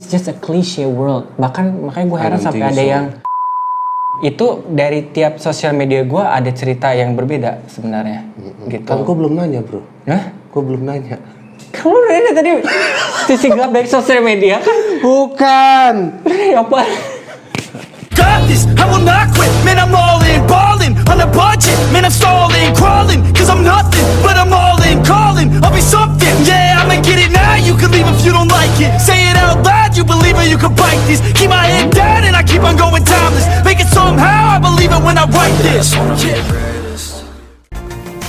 just a cliche world. Bahkan makanya gue heran sampai ada so. yang itu dari tiap sosial media gue ada cerita yang berbeda sebenarnya. Gitu. Kan gue belum nanya bro. Hah? Gue belum nanya. Kamu udah tadi sisi gelap dari sosial media kan? Bukan. Apa? Got this, I will not quit. Man, I'm all in, ballin' on a budget. Man, I'm stalling, crawling, cause I'm nothing, but I'm all in, calling. I'll be something, yeah, I'ma get it now. You can leave if you don't like it. Say it out loud, you believe it, you can bite this. Keep my head down and I keep on going timeless. Make it somehow, I believe it when I write this. Yeah.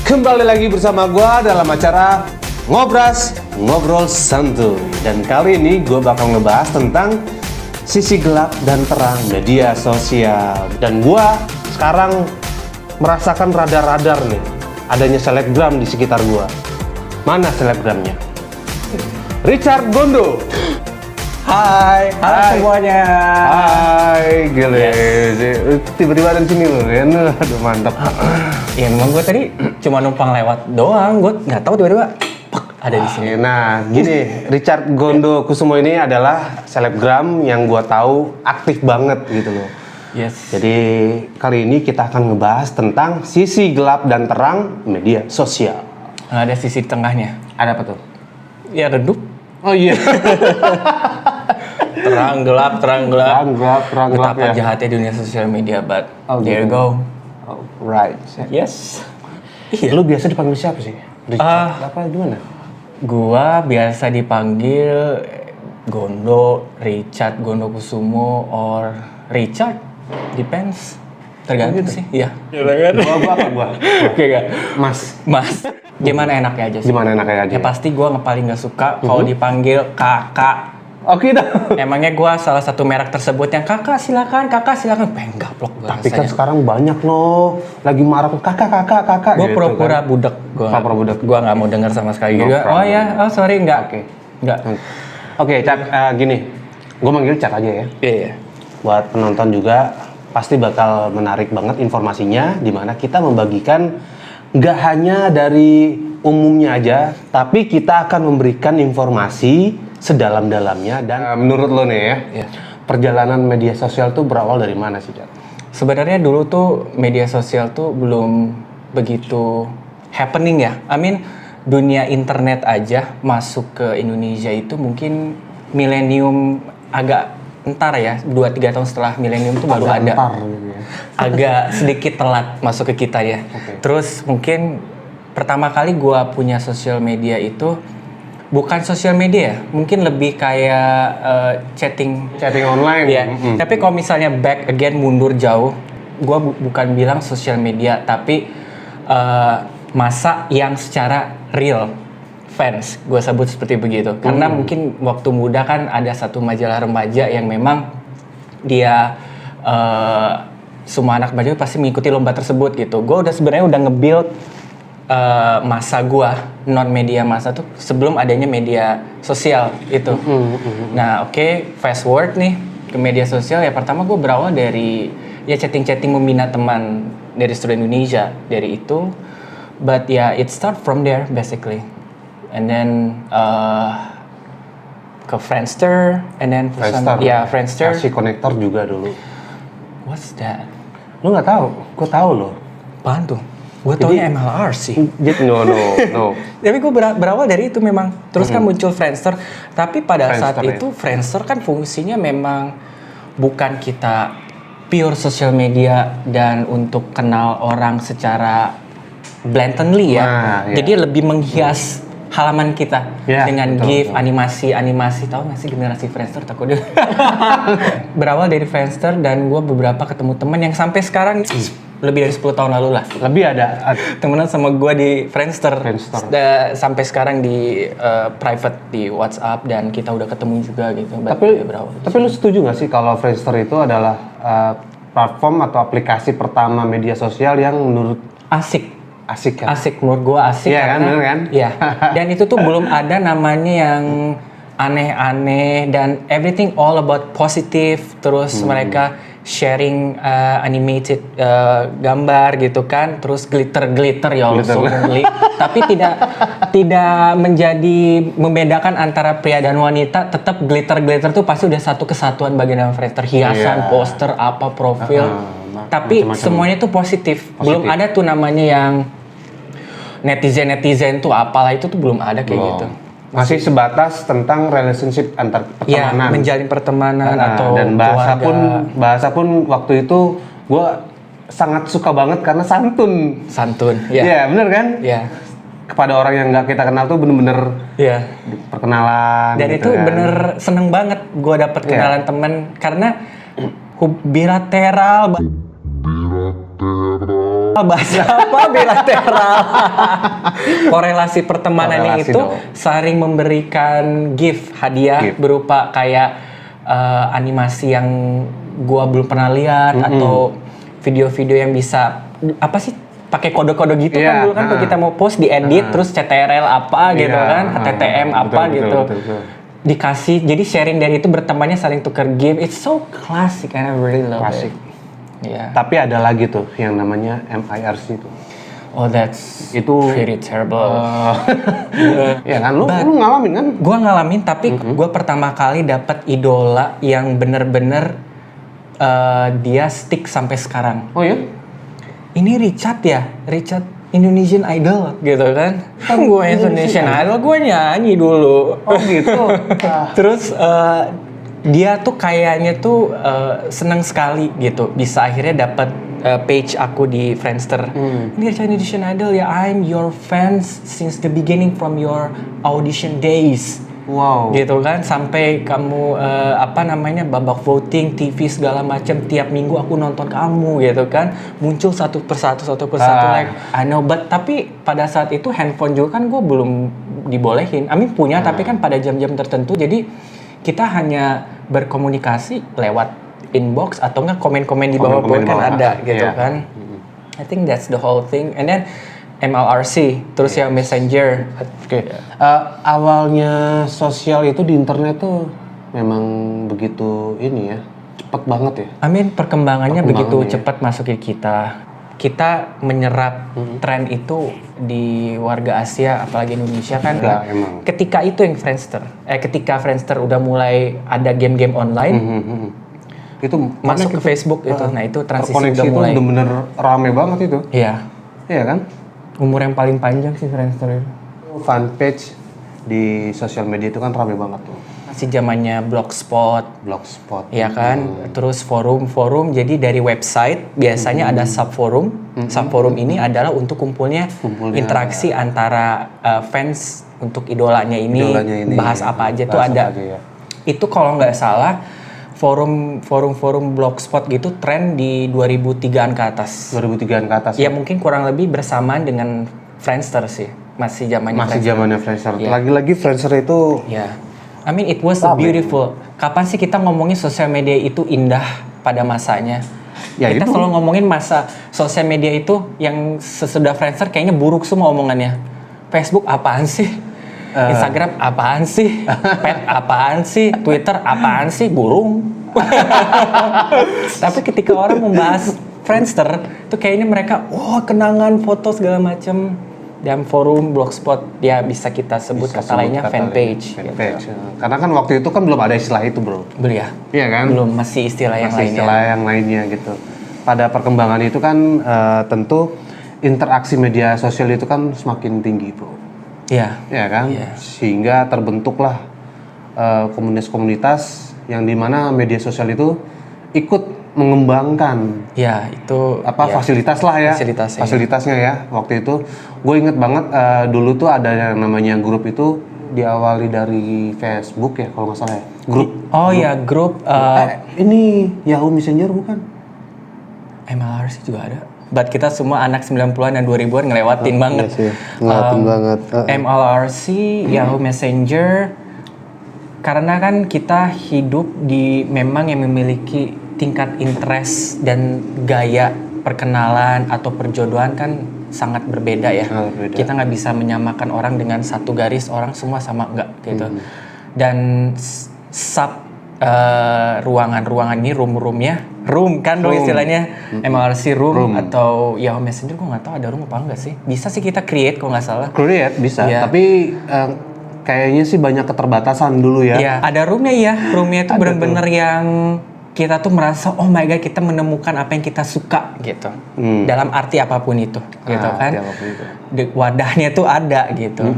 Kembali lagi bersama gue dalam acara Ngobras, Ngobrol Santuy. Dan kali ini gue bakal ngebahas tentang sisi gelap dan terang media sosial. Dan gue sekarang merasakan radar-radar nih, adanya selebgram di sekitar gue. Mana selebgramnya? Richard Gondo. Hai semuanya. Hai, gile. Tiba-tiba ada di sini loh, kan? Aduh mantap. Ya memang gue tadi cuma numpang lewat doang, gue nggak tahu tiba-tiba ada di sini. Nah, gini, Richard Gondo Kusumo ini adalah selebgram yang gua tahu aktif banget gitu loh. Yes. Jadi kali ini kita akan ngebahas tentang sisi gelap dan terang media sosial. Ada sisi tengahnya. Ada apa tuh? Ya redup. Oh iya. Terang gelap. terang gelap Betapa ya. jahatnya dunia sosial media, but Oh, there you gitu. go. Oh, right. Yes. Lu biasa dipanggil siapa sih? Richard apa gimana? Gua biasa dipanggil Gondo, Richard Gondo Kusumo, or Richard, depends. Tergantung sih, iya. Gua. Oke gak? Mas. Gimana enaknya aja sih? Gimana enaknya aja? Ya pasti gua paling gak suka kalau dipanggil kakak. Oke dah. Emangnya gua salah satu merek tersebut yang kakak silakan, pengen gaplok gua Tapi kan rasanya. sekarang banyak loh, lagi marak kakak. Gua gitu pura-pura kan. budak. Pura-pura budak. Gua nggak mau dengar sama sekali. No Juga. Oh problem. ya, oh sorry nggak. Oke. Nggak. Oke, Cat, gini, gue manggil Cat aja ya. Iya. Buat penonton juga pasti bakal menarik banget informasinya, di mana kita membagikan nggak hanya dari umumnya aja, tapi kita akan memberikan informasi sedalam-dalamnya. Dan menurut lo nih ya, Iya. perjalanan media sosial tuh berawal dari mana sih, Cat? Sebenarnya dulu tuh media sosial tuh belum begitu happening ya. I mean, dunia internet aja masuk ke Indonesia itu mungkin milenium agak entar ya, 2-3 tahun setelah milenium tuh baru ada. Antar gitu ya. Agak sedikit telat masuk ke kita ya. Oke. Terus mungkin pertama kali gua punya sosial media itu bukan sosial media ya, mungkin lebih kayak chatting. Chatting online. Iya. Mm-mm. Tapi kalau misalnya back again mundur jauh, gua bukan bilang sosial media, tapi masa yang secara real fans, gue sebut seperti begitu. Karena mungkin waktu muda kan ada satu majalah remaja yang memang dia semua anak remaja pasti mengikuti lomba tersebut gitu. Gue sebenarnya udah nge-build masa gue non media masa tuh sebelum adanya media sosial itu. Nah oke, fast forward nih ke media sosial ya. Pertama gue berawal dari ya chatting membina teman dari seluruh Indonesia dari itu. But yeah, it start from there basically, and then ke Friendster, and then Friendster. Kasih konektor juga dulu. What's that? Lu nggak tahu? Gue tahu loh. Apaan tuh? Gue taunya MLR sih. Jadi no. Tapi gue berawal dari itu memang. Terus kan muncul Friendster. Tapi pada saat Friendster, itu Friendster kan fungsinya memang bukan kita pure social media dan untuk kenal orang secara blatantly ya. Nah, iya. Jadi lebih menghias halaman kita Ya, dengan betul, GIF, betul. animasi. Tahu nggak sih generasi Friendster? Takut dia. Berawal dari Friendster dan gue beberapa ketemu teman yang sampai sekarang lebih dari 10 tahun lalu lah. Lebih ada. Temenan sama gue di Friendster. Friendster. Sampai sekarang di private di WhatsApp dan kita udah ketemu juga gitu. Tapi lu setuju nggak sih kalau Friendster itu adalah platform atau aplikasi pertama media sosial yang menurut asik kan? Asik menurut gue asik. Iya kan, bener kan? Iya. Dan itu tuh belum ada namanya yang aneh-aneh dan everything all about positive. Terus mereka sharing animated gambar gitu kan, terus glitter ya Allah, so ngeli. Tapi tidak menjadi membedakan antara pria dan wanita, tetap glitter tuh pasti udah satu kesatuan bagian Friendster, hiasan, poster, apa profil. Tapi macam-macam. semuanya tuh positif. Belum ada tuh namanya yang netizen tuh apalah, itu tuh belum ada kayak gitu. Masih sebatas tentang relationship antar Ya, pertemanan. menjalin pertemanan atau dan bahasa pun waktu itu gue sangat suka banget karena santun. santun. Iya, Ya. bener kan? Ya. Kepada orang yang nggak kita kenal tuh bener-bener Ya. perkenalan. Dan gitu itu kan. bener seneng banget gue dapet kenalan temen karena bilateral. Bahasa apa bilateral? Korelasi pertemanannya Korelasi itu dong. saling memberikan hadiah berupa kayak animasi yang gua belum pernah lihat atau video-video yang bisa apa sih pakai kode-kode gitu kan dulu kan kalau kita mau post diedit terus CTRL apa gitu kan, HTTM apa gitu. Betul. Dikasih, jadi sharing dari itu bertemannya saling tukar gift. It's so classic and I really love Classic. it. Yeah. Tapi ada lagi tuh yang namanya MIRC tuh. Oh, that's Itu pretty terrible. ya kan lu ngalamin kan? Gue ngalamin, tapi gue pertama kali dapat idola yang bener-bener dia stick sampai sekarang. Oh ya? Ini Richard Indonesian Idol gitu kan? Gue Indonesian Idol, gue nyanyi dulu. Oh gitu. Terus dia tuh kayaknya tuh seneng sekali gitu, bisa akhirnya dapat page aku di Friendster. Ini Richard Indonesian Idol ya, I'm your fans since the beginning from your audition days. Wow. Gitu kan, sampai kamu babak voting TV segala macam, tiap minggu aku nonton kamu gitu kan, muncul satu persatu like I know, but tapi pada saat itu handphone juga kan gue belum dibolehin. Punya tapi kan pada jam-jam tertentu, jadi kita hanya berkomunikasi lewat inbox atau enggak komen-komen di bawah Komen-komen di kan bawah. ada gitu Iya. kan. I think that's the whole thing. And then MLRC, terus ya Messenger. Oke. Awalnya sosial itu di internet tuh memang begitu ini ya, cepet banget ya. Perkembangannya begitu cepat masuk ke kita. Kita menyerap tren itu di warga Asia, apalagi Indonesia kan. Ya, emang. Ketika itu yang ketika Friendster udah mulai ada game-game online, Itu masuk ke Facebook itu. Nah, itu transisi koneksi udah itu mulai. bener-bener rame banget itu. Iya. Iya kan? Umur yang paling panjang sih Friendster itu. Fanpage di sosial media itu kan rame banget tuh. Masih zamannya Blogspot. Ya kan, terus forum-forum. Jadi dari website biasanya ada subforum. Subforum ini adalah untuk kumpulnya interaksi antara fans untuk idolanya ini. Bahas apa aja tuh ada. Itu kalau nggak salah forum Blogspot gitu tren di 2003-an ke atas. 2003-an ke atas. Ya mungkin kurang lebih bersamaan dengan Friendster sih. Masih zamannya Friendster. Ya. Lagi-lagi Friendster itu Ya, it was a beautiful. Kapan sih kita ngomongin sosial media itu indah pada masanya? Ya, Kita itu. selalu ngomongin masa sosial media itu yang sesudah Friendster kayaknya buruk semua omongannya. Facebook apaan sih? Instagram apaan sih? Pet apaan sih? Twitter apaan sih? Burung. Tapi ketika orang membahas Friendster, tuh kayaknya mereka, kenangan, foto segala macam. Dan forum Blogspot dia bisa kita sebut kata lainnya fanpage. Fanpage. Karena kan waktu itu kan belum ada istilah itu, bro. Belum ya? Iya kan? Belum, masih istilah yang lainnya. Istilah yang lainnya gitu. Pada perkembangan itu kan tentu interaksi media sosial itu kan semakin tinggi, bro. Iya. Iya kan? Iya. Sehingga terbentuklah komunitas-komunitas yang dimana media sosial itu ikut mengembangkan Ya, itu fasilitas lah ya. Fasilitasnya ya. Waktu itu gue inget banget dulu tuh ada yang namanya grup itu diawali dari Facebook ya kalau nggak salah ya. Grup Ini Yahoo Messenger bukan? MLRC juga ada. But kita semua anak 90-an dan 2000-an ngelewatin banget. Iya sih, ngelewatin banget. MLRC, Yahoo Messenger. Karena kan kita hidup di memang yang memiliki tingkat interest dan gaya perkenalan atau perjodohan kan sangat berbeda ya. Kita nggak bisa menyamakan orang dengan satu garis, orang semua sama nggak gitu. Dan sub ruangan-ruangan ini, room kan dong istilahnya, MLRC room atau Yahoo Messenger, gue nggak tahu ada room apa enggak sih. Bisa sih kita create kalau nggak salah. Create bisa, Iya. tapi kayaknya sih banyak keterbatasan dulu ya. Iya, ada roomnya ya. Roomnya itu bener-bener yang kita tuh merasa oh my god kita menemukan apa yang kita suka gitu. Dalam arti apapun itu, gitu kan. Apapun itu. Wadahnya tuh ada gitu.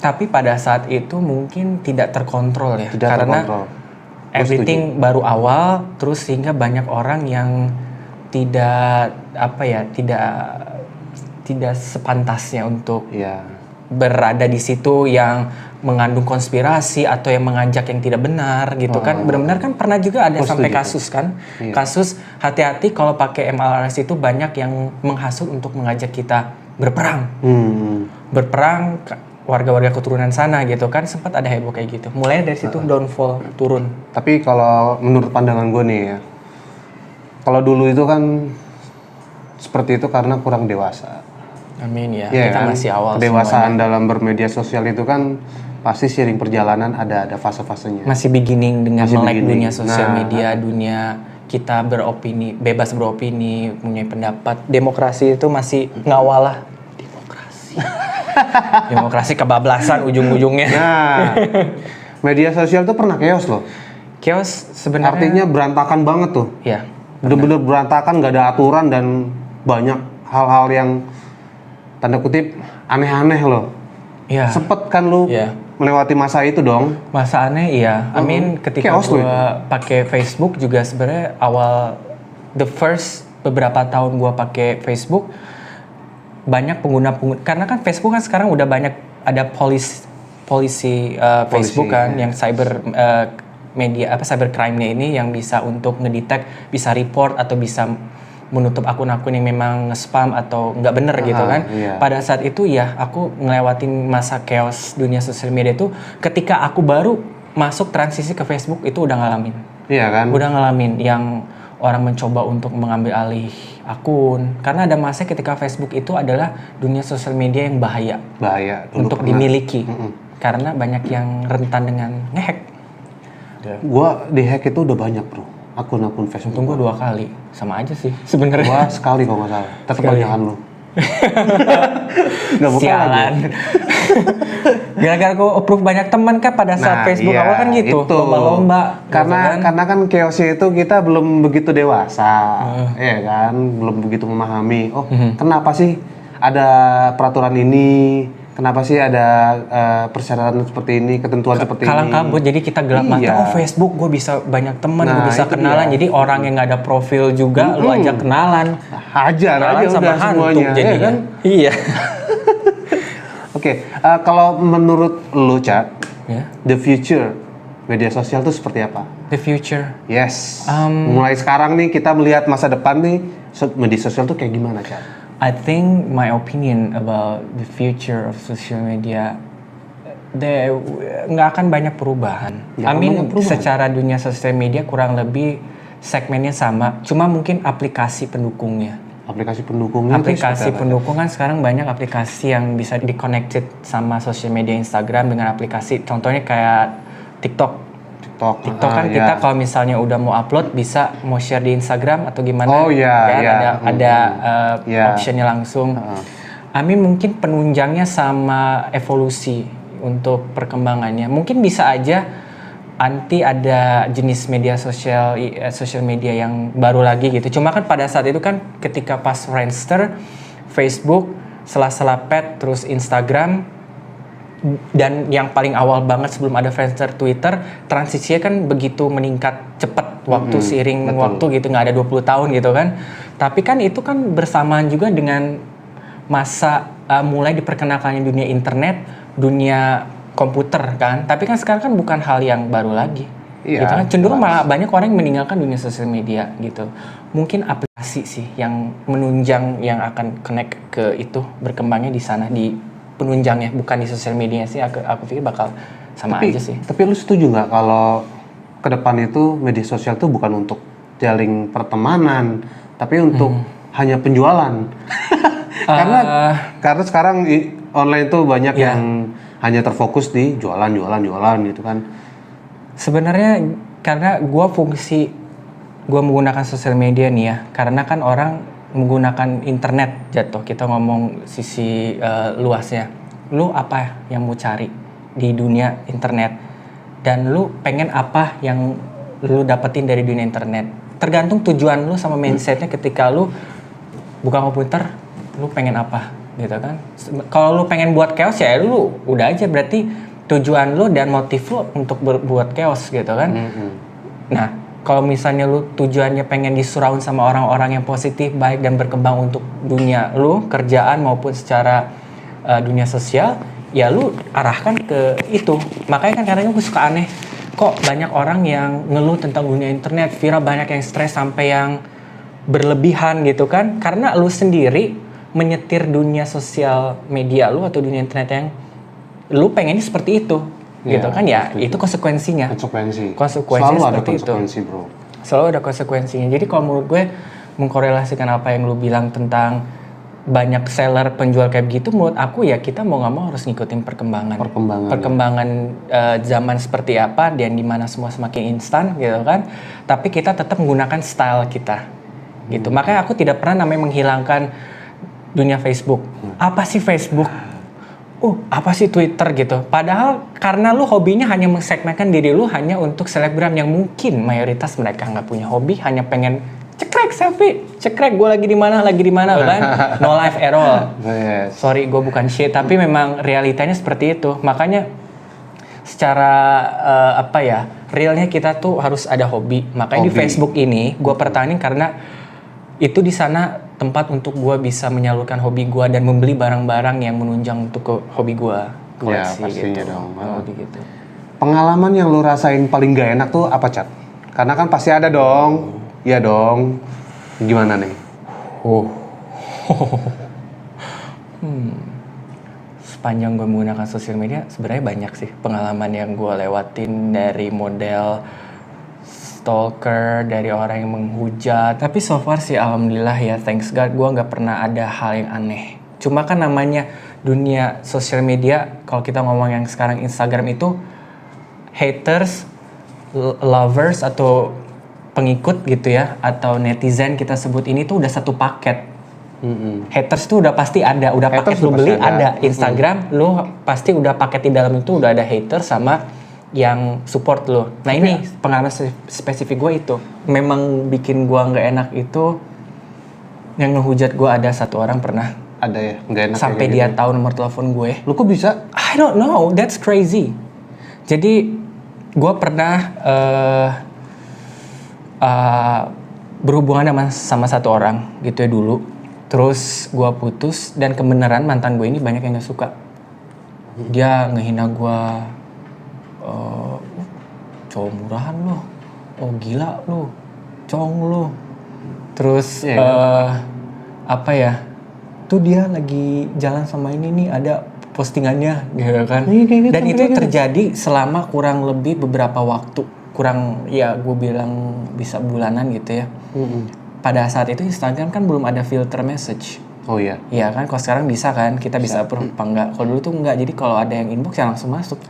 Tapi pada saat itu mungkin tidak terkontrol ya, Tidak karena terkontrol. everything baru awal, terus sehingga banyak orang yang tidak sepantasnya untuk Iya. berada di situ, yang mengandung konspirasi atau yang mengajak yang tidak benar gitu kan. Benar-benar kan pernah juga ada sampai kasus kan. Iya. Kasus hati-hati kalau pakai MLRS itu banyak yang menghasut untuk mengajak kita berperang. Berperang warga-warga keturunan sana gitu kan, sempat ada heboh kayak gitu. Mulai dari situ downfall, turun. Tapi kalau menurut pandangan gue nih ya, kalau dulu itu kan seperti itu karena kurang dewasa. Amin ya. Iya Kita kan? masih awal Kedewasaan dalam bermedia sosial itu kan pasti seiring perjalanan ada fase-fasenya. masih beginning dengan Masih melek beginning. dunia sosial Nah. media, dunia kita beropini, bebas beropini, punya pendapat. Demokrasi itu masih ngawal lah. Demokrasi kebablasan ujung-ujungnya. Nah, media sosial tuh pernah chaos loh. Chaos sebenarnya. Artinya berantakan banget tuh. Ya. Bener-bener berantakan, nggak ada aturan dan banyak hal-hal yang tanda kutip aneh-aneh loh. Ya. Sempet kan lu Iya. melewati masa itu dong. Masa aneh iya. Ketika Chaos loh itu. gua pakai Facebook juga sebenarnya awal the first beberapa tahun gua pakai Facebook banyak pengguna karena kan Facebook kan sekarang udah banyak ada polisi Facebook kan yang cyber media cybercrime-nya ini yang bisa untuk ngedetect, bisa report atau bisa menutup akun-akun yang memang nge-spam atau nggak bener gitu kan. Iya. Pada saat itu ya aku ngelewatin masa chaos dunia sosial media itu ketika aku baru masuk transisi ke Facebook itu udah ngalamin. Iya kan? Udah ngalamin yang orang mencoba untuk mengambil alih akun. Karena ada masa ketika Facebook itu adalah dunia sosial media yang bahaya Bahaya. Dulu untuk pernah. dimiliki. Karena banyak yang rentan dengan ngehack. Gua di hack itu udah banyak bro. Akun-akun Facebook. Untung gue 2 kali. Sama aja sih sebenarnya. Gua sekali kalau nggak salah. Tetap Sekali. banyakan lu. Nggak buka Sialan. lagi. Gara-gara gue approve banyak teman kan pada saat Facebook iya, awal kan gitu. itu. Lomba-lomba. Karena gitu kan. kan chaosnya itu kita belum begitu dewasa, ya kan, belum begitu memahami. Oh, kenapa sih ada peraturan ini? Kenapa sih ada persyaratan seperti ini, ketentuan seperti Kalang ini? kabut, jadi kita gelap mata. Iya. Oh Facebook, gue bisa banyak teman, Nah, gue bisa itu kenalan. dia. Jadi orang yang nggak ada profil juga, lu ajak kenalan. Hajar Kenalan aja sama udah hantu semuanya, ya jadinya. kan? Iya. Oke, kalau menurut lu, Ca, Ya. the future media sosial itu seperti apa? The future. Yes. Mulai sekarang nih kita melihat masa depan nih media sosial tuh kayak gimana, Ca? I think my opinion about the future of social media, nggak akan banyak perubahan. Nggak I akan mean, banyak perubahan. secara dunia sosial media kurang lebih segmennya sama. Cuma mungkin aplikasi pendukungnya. Aplikasi pendukungnya itu Aplikasi seperti apa? pendukung kan sekarang banyak aplikasi yang bisa di-connected sama social media Instagram dengan aplikasi. Contohnya kayak TikTok. TikTok kan iya. kita kalau misalnya udah mau upload bisa mau share di Instagram atau gimana. Oh, iya, kan? iya. Ada Iya. optionnya langsung. Amin mungkin penunjangnya sama evolusi untuk perkembangannya. Mungkin bisa aja nanti ada jenis media social media yang baru lagi gitu. Cuma kan pada saat itu kan ketika pas Friendster, Facebook, sela-sela pet, terus Instagram, dan yang paling awal banget sebelum ada Friendster, Twitter, transisinya kan begitu meningkat cepat waktu seiring waktu gitu, nggak ada 20 tahun gitu kan. Tapi kan itu kan bersamaan juga dengan masa mulai diperkenalkannya dunia internet, dunia komputer kan. Tapi kan sekarang kan bukan hal yang baru lagi. Iya, Gitu kan cenderung jelas. malah banyak orang yang meninggalkan dunia sosial media gitu. Mungkin aplikasi sih yang menunjang yang akan connect ke itu, berkembangnya di sana, di penunjangnya, bukan di sosial media sih. Aku pikir bakal sama aja sih. Tapi lu setuju nggak kalau ke depan itu media sosial tuh bukan untuk jalin pertemanan, tapi untuk hanya penjualan? karena sekarang online tuh banyak Iya. yang hanya terfokus di jualan gitu kan. Sebenarnya karena gue menggunakan sosial media nih ya, karena kan orang menggunakan internet jatuh. Kita ngomong sisi luasnya. Lu apa yang mau cari di dunia internet? Dan lu pengen apa yang lu dapetin dari dunia internet? Tergantung tujuan lu sama mindsetnya ketika lu buka komputer, lu pengen apa gitu kan? Kalau lu pengen buat chaos ya lu udah aja, berarti tujuan lu dan motif lu untuk berbuat chaos gitu kan. Nah, kalau misalnya lu tujuannya pengen disurround sama orang-orang yang positif, baik dan berkembang untuk dunia lu, kerjaan maupun secara dunia sosial, ya lu arahkan ke itu. Makanya kan kadang gue suka aneh, kok banyak orang yang ngeluh tentang dunia internet, Vira banyak yang stres sampai yang berlebihan gitu kan, karena lu sendiri menyetir dunia sosial media lu atau dunia internet yang lu pengennya seperti itu, gitu kan ya, itu konsekuensinya. Konsekuensi Konsekuensinya selalu ada seperti konsekuensi, itu. bro. Selalu ada konsekuensinya. Jadi kalau menurut gue mengkorelasikan apa yang lu bilang tentang banyak seller penjual kayak gitu, menurut aku ya kita mau nggak mau harus ngikutin perkembangan zaman seperti apa dan dimana semua semakin instan gitu kan. Tapi kita tetap menggunakan style kita, gitu. Makanya aku tidak pernah namanya menghilangkan dunia Facebook. Apa sih Facebook? Apa sih Twitter gitu. Padahal karena lu hobinya hanya mensegmenkan diri lu hanya untuk selebgram yang mungkin mayoritas mereka nggak punya hobi, hanya pengen cekrek selfie, cekrek gue lagi di mana kan, no life at all. Yes. Sorry, gue bukan shit, tapi memang realitanya seperti itu. Makanya secara realnya kita tuh harus ada hobi. Makanya di Facebook ini gue pertahanin karena itu di sana tempat untuk gue bisa menyalurkan hobi gue dan membeli barang-barang yang menunjang untuk hobi gue, koleksi ya, pastinya gitu. dong. Gitu. Pengalaman yang lu rasain paling gak enak tuh apa, Cat? Karena kan pasti ada dong. Iya dong. Gimana nih? Sepanjang gue menggunakan sosial media sebenarnya banyak sih pengalaman yang gue lewatin, dari model stalker, dari orang yang menghujat. Tapi so far sih alhamdulillah ya, thanks God, gue nggak pernah ada hal yang aneh. Cuma kan namanya dunia sosial media, kalau kita ngomong yang sekarang Instagram itu, haters, lovers atau pengikut gitu ya, atau netizen kita sebut ini tuh udah satu paket. Haters tuh udah pasti ada, udah paket lu beli ada. Instagram lu pasti udah paket di dalam itu udah ada haters sama yang support lo. Nah ini pengalaman spesifik gue itu. Memang bikin gue nggak enak itu yang ngehujat gue, ada satu orang pernah. Ada ya, nggak enak. Sampai dia tahu nomor telepon gue. Lu kok bisa? I don't know, that's crazy. Jadi gue pernah berhubungan sama satu orang gitu ya dulu. Terus gue putus dan kebenaran mantan gue ini banyak yang nggak suka. Dia ngehina gue. Cowok murahan lo, gila lo, cong lo. Terus tuh dia lagi jalan sama ini nih, ada postingannya gitu kan. Dan itu terjadi selama kurang lebih beberapa waktu, kurang ya gue bilang bisa bulanan gitu ya. Pada saat itu Instagram kan belum ada filter message. Oh iya. Iya kan, kalau sekarang bisa kan, kita bisa approve apa enggak. Kalau dulu tuh enggak, jadi kalau ada yang inbox ya langsung masuk.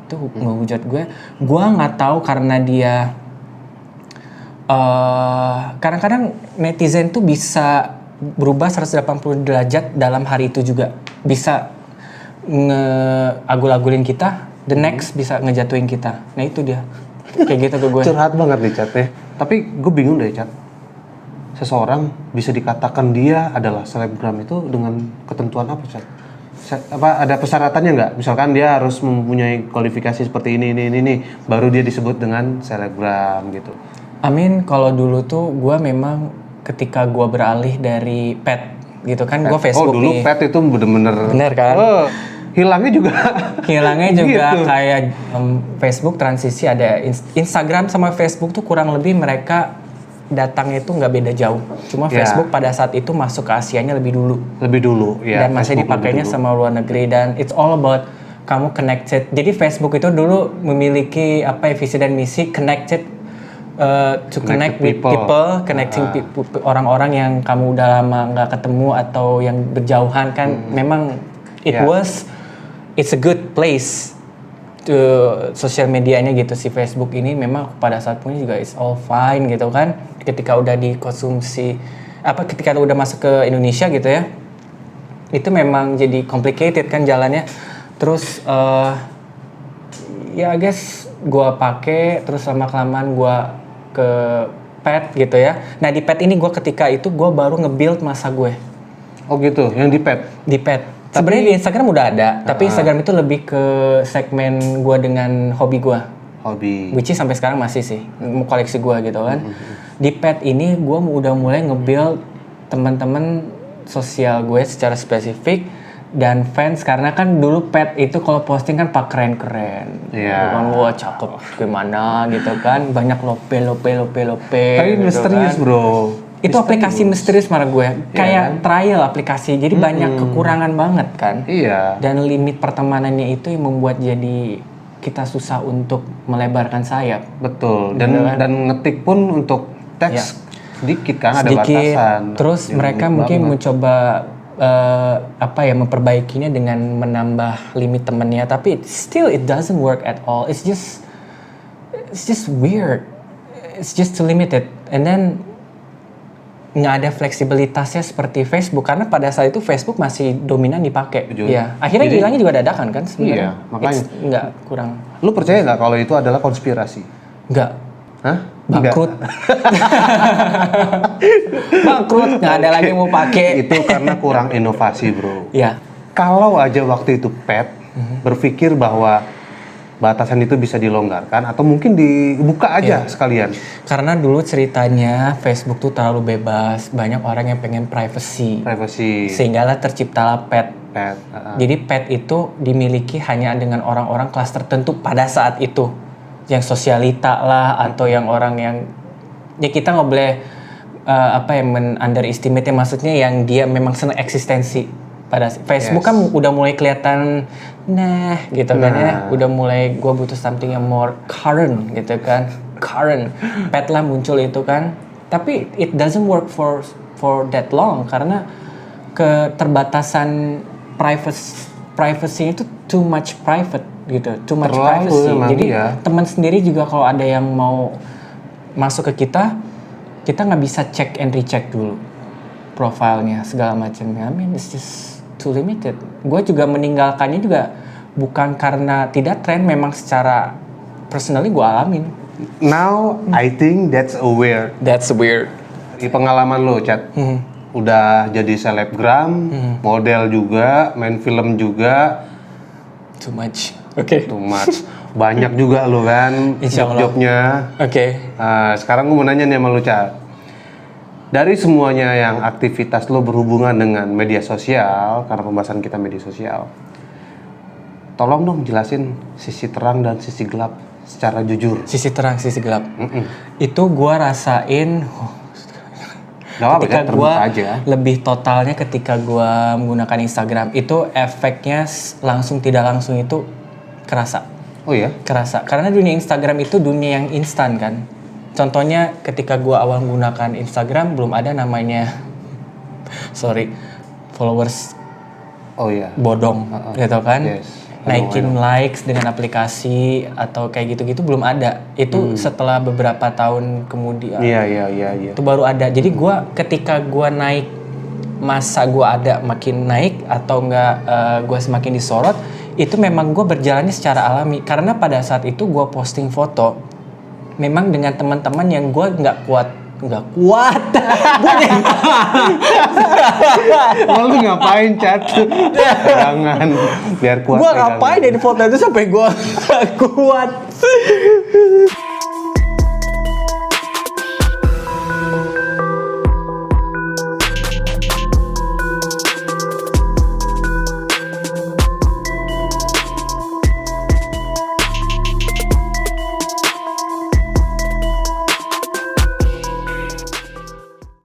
Itu ngehujat gue. Gue nggak tahu karena dia kadang-kadang netizen tuh bisa berubah 180 derajat dalam hari itu juga. Bisa ngeagul-agulin kita, the next bisa ngejatuhin kita. Nah itu dia. Kayak gitu ke gue. Curhat banget nih, Cat ya. Tapi gue bingung deh, Cat. Seseorang bisa dikatakan dia adalah selebgram itu dengan ketentuan apa, Cat? Ada persyaratannya nggak? Misalkan dia harus mempunyai kualifikasi seperti ini, baru dia disebut dengan selebgram gitu. Amin, kalau dulu tuh gue memang ketika gue beralih dari pet gitu kan, gue Facebook dulu nih. pet itu bener kan? Hilangnya juga gitu. Kayak Facebook transisi, ada Instagram sama Facebook tuh kurang lebih mereka datangnya itu nggak beda jauh. Cuma Facebook pada saat itu masuk ke Asianya lebih dulu ya. Dan masih dipakainya sama luar negeri, dan it's all about kamu connected. Jadi Facebook itu dulu memiliki visi dan misi connected, to connect with people, connecting people, orang-orang yang kamu udah lama nggak ketemu atau yang berjauhan kan. Memang it's a good place sosial medianya gitu si Facebook ini memang pada saat punya juga is all fine gitu kan. Ketika udah dikonsumsi ketika udah masuk ke Indonesia gitu ya, itu memang jadi complicated kan jalannya. Terus ya I guess gua pakai terus lama-kelamaan gua ke pet gitu ya. Nah di pet ini gua ketika itu gua baru nge-build masa gue. Oh gitu, yang di pet. Di pet. Sebenarnya di Instagram udah ada, tapi Instagram itu lebih ke segmen gua dengan hobi gua. Hobi. Which is sampai sekarang masih sih, koleksi gua gitu kan. Di pet ini gua udah mulai nge-build teman-teman sosial gue secara spesifik dan fans, karena kan dulu pet itu kalau posting kan pak keren-keren. Iya. Kan wah cakep gimana gitu kan, banyak lope. Tapi gitu misterius kan. bro. Itu aplikasi misterius menurut gue, kayak kan? trial aplikasi, jadi banyak kekurangan banget kan. Iya. Dan limit pertemanannya itu yang membuat jadi kita susah untuk melebarkan sayap. Betul. Gitu kan? Dan ngetik pun untuk teks sedikit kan, ada Sedikit. batasan. Terus Jadi mereka limit mungkin banget. mencoba memperbaikinya dengan menambah limit temennya, tapi still it doesn't work at all. It's just weird. It's just too limited. And then nggak ada fleksibilitasnya seperti Facebook, karena pada saat itu Facebook masih dominan dipakai. Setuju. Iya. Akhirnya Jadi- hilangnya juga dadakan kan sebenarnya. Iya, makanya. It's nggak kurang. Lu percaya nggak kalau itu adalah konspirasi? Nggak. Hah? Bangkrut. Bangkrut, nggak ada lagi yang mau pakai. Itu karena kurang inovasi bro. Ya. Kalau aja waktu itu pet berpikir bahwa batasan itu bisa dilonggarkan atau mungkin dibuka aja sekalian. Karena dulu ceritanya Facebook tuh terlalu bebas, banyak orang yang pengen privacy. Sehinggalah terciptalah pet. Pet. Jadi pet itu dimiliki hanya dengan orang-orang kelas tertentu pada saat itu. Yang sosialita lah, atau yang orang yang ya kita nggak boleh underestimate, maksudnya yang dia memang senang eksistensi. Pada Facebook kan udah mulai kelihatan gitu kan ya, udah mulai gua butuh something yang more current gitu kan. Pet lah muncul itu kan, tapi it doesn't work for that long karena keterbatasan privacy itu too much private gitu, too much Terlalu, privacy. emang Jadi iya. teman sendiri juga kalau ada yang mau masuk ke kita nggak bisa check and recheck dulu profilnya segala macamnya. I mean it's just too limited. Gue juga meninggalkannya juga bukan karena tidak tren, memang secara personally gue alamin. Now I think that's weird. That's weird. Di pengalaman lo, Chat, udah jadi selebgram, model juga, main film juga, Too much. Oke. too much. Banyak juga lo kan Insya Allah. job-jobnya. Oke. Sekarang gue mau nanya nih sama lo, Chat. Dari semuanya yang aktivitas lo berhubungan dengan media sosial, karena pembahasan kita media sosial, tolong dong jelasin sisi terang dan sisi gelap secara jujur. Sisi terang, sisi gelap. Itu gue rasain. Gak apa-apa Ketika ya, gue terbuka aja. lebih totalnya ketika gue menggunakan Instagram, itu efeknya langsung tidak langsung itu kerasa. Oh ya? Kerasa. Karena dunia Instagram itu dunia yang instan kan. Contohnya ketika gue awal menggunakan Instagram belum ada namanya followers Oh iya. bodong gitu kan. Yes. Naikin likes dengan aplikasi atau kayak gitu-gitu belum ada. Itu setelah beberapa tahun kemudian. Iya. Itu baru ada. Jadi ketika gua naik, masa gua ada makin naik atau enggak gua semakin disorot, itu memang gua berjalannya secara alami. Karena pada saat itu gua posting foto memang dengan teman-teman yang gua nggak kuat. Lu ngapain, Chat? Jangan, biar kuat. Gua ngapain dari foto itu sampai gua nggak kuat.